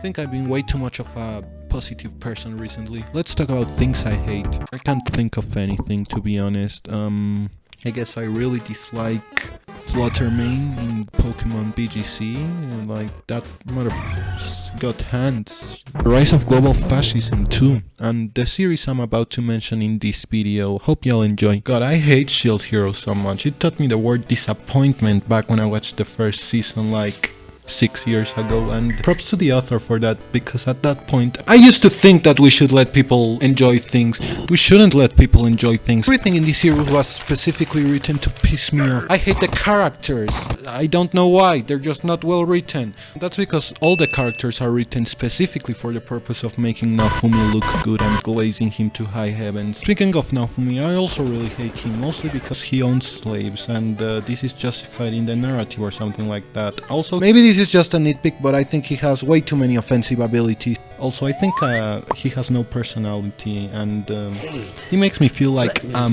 think I've been way too much of a positive person recently. Let's talk about things I hate. I can't think of anything, to be honest. I guess I really dislike Fluttermane in Pokemon BGC, and like that motherfucker's got hands. The rise of global fascism too, and the series I'm about to mention in this video. Hope y'all enjoy. God, I hate Shield Hero so much. It taught me the word disappointment back when I watched the first season like 6 years ago, and props to the author for that, because at that point I used to think that we should let people enjoy things. We shouldn't let people enjoy things. Everything in this series was specifically written to piss me off. I hate the characters. I don't know why, they're just not well written. That's because all the characters are written specifically for the purpose of making Naofumi look good and glazing him to high heavens. Speaking of Naofumi, I also really hate him, mostly because he owns slaves, and this is justified in the narrative or something like that. Also, maybe this is just a nitpick, but I think he has way too many offensive abilities. Also, I think he has no personality, and he makes me feel like I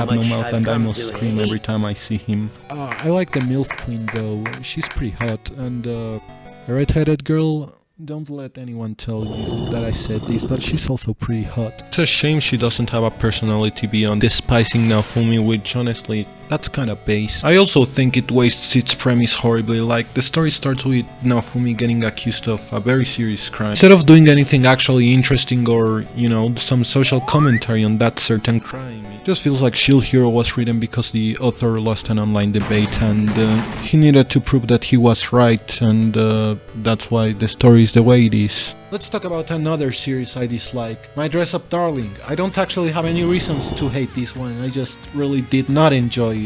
have no mouth and I must scream every time I see him. I like the MILF Queen though, she's pretty hot, and the red-headed girl, don't let anyone tell you that I said this, but she's also pretty hot. It's a shame she doesn't have a personality beyond despising Naofumi, which honestly, that's kinda base. I also think it wastes its premise horribly. Like, the story starts with Naofumi getting accused of a very serious crime. Instead of doing anything actually interesting or, you know, some social commentary on that certain crime, it just feels like Shield Hero was written because the author lost an online debate and he needed to prove that he was right, and that's why the story is the way it is. Let's talk about another series I dislike, My Dress Up Darling. I don't actually have any reasons to hate this one, I just really did not enjoy it.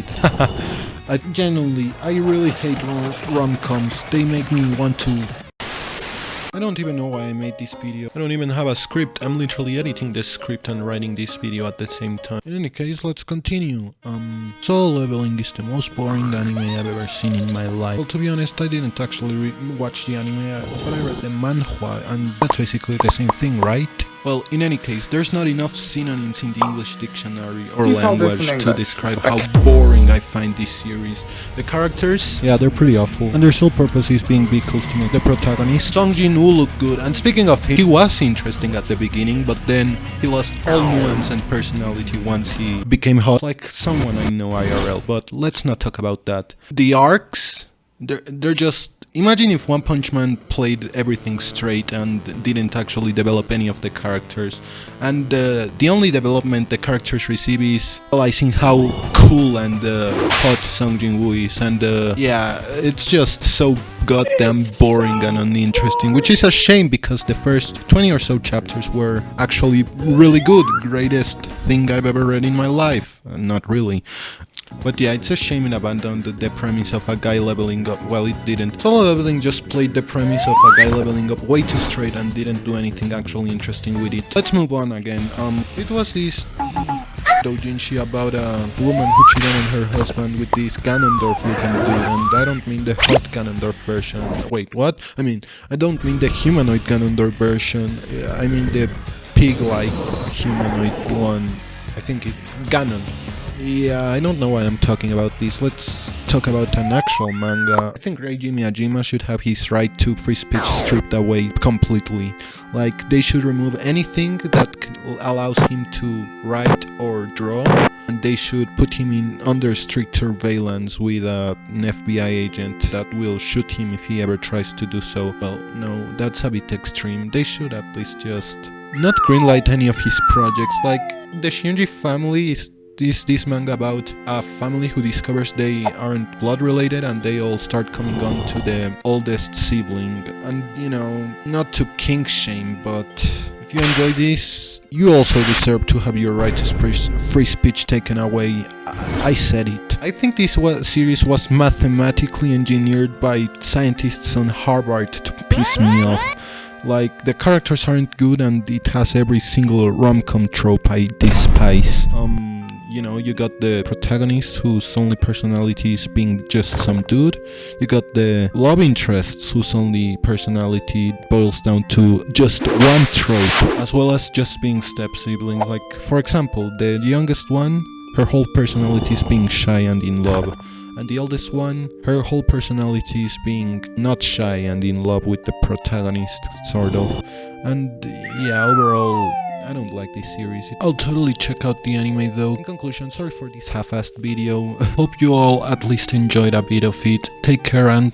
I really hate rom-coms, they make me want to... I don't even know why I made this video. I don't even have a script. I'm literally editing the script and writing this video at the same time. In any case, let's continue. Solo Leveling is the most boring anime I've ever seen in my life. Well, to be honest, I didn't actually watch the anime, but I read the manhwa, and that's basically the same thing, right? Well, in any case, there's not enough synonyms in the English dictionary or language to describe how boring I find this series. The characters, yeah, they're pretty awful, and their sole purpose is being vehicles to make the protagonist, Song Jin-woo, look good. And speaking of him, he was interesting at the beginning, but then he lost all nuance and personality once he became hot, like someone I know IRL, but let's not talk about that. The arcs, they're just... Imagine if One Punch Man played everything straight and didn't actually develop any of the characters, and the only development the characters receive is realizing how cool and hot Song Jin-woo is, and yeah, it's just so goddamn boring and uninteresting, which is a shame because the first 20 or so chapters were actually really good, greatest thing I've ever read in my life, not really. But yeah, it's a shame it abandoned the premise of a guy leveling up. Well, it didn't. Solo Leveling just played the premise of a guy leveling up way too straight and didn't do anything actually interesting with it. Let's move on again. It was this doujinshi about a woman who cheated on her husband with this Ganondorf looking dude, and I don't mean the hot Ganondorf version. Wait, what? I don't mean the humanoid Ganondorf version. I mean the pig-like humanoid one. I think Ganon. Yeah, I don't know why I'm talking about this. Let's talk about an actual manga. I think Reiji Miyajima should have his right to free speech stripped away completely. Like, they should remove anything that allows him to write or draw, and they should put him in under strict surveillance with an FBI agent that will shoot him if he ever tries to do so. Well, no, that's a bit extreme. They should at least just not greenlight any of his projects. Like, the Shinji family is this manga about a family who discovers they aren't blood related and they all start coming on to the oldest sibling. And, you know, not to kink shame, but if you enjoy this, you also deserve to have your right to free speech taken away. I said it. I think this series was mathematically engineered by scientists on Harvard to piss me off. Like, the characters aren't good and it has every single rom-com trope I despise. You know, you got the protagonist whose only personality is being just some dude. You got the love interests whose only personality boils down to just one trope, as well as just being step-siblings. Like, for example, the youngest one, her whole personality is being shy and in love. And the oldest one, her whole personality is being not shy and in love with the protagonist, sort of. And yeah, overall, I don't like this series. I'll totally check out the anime though. In conclusion, sorry for this half-assed video. Hope you all at least enjoyed a bit of it. Take care and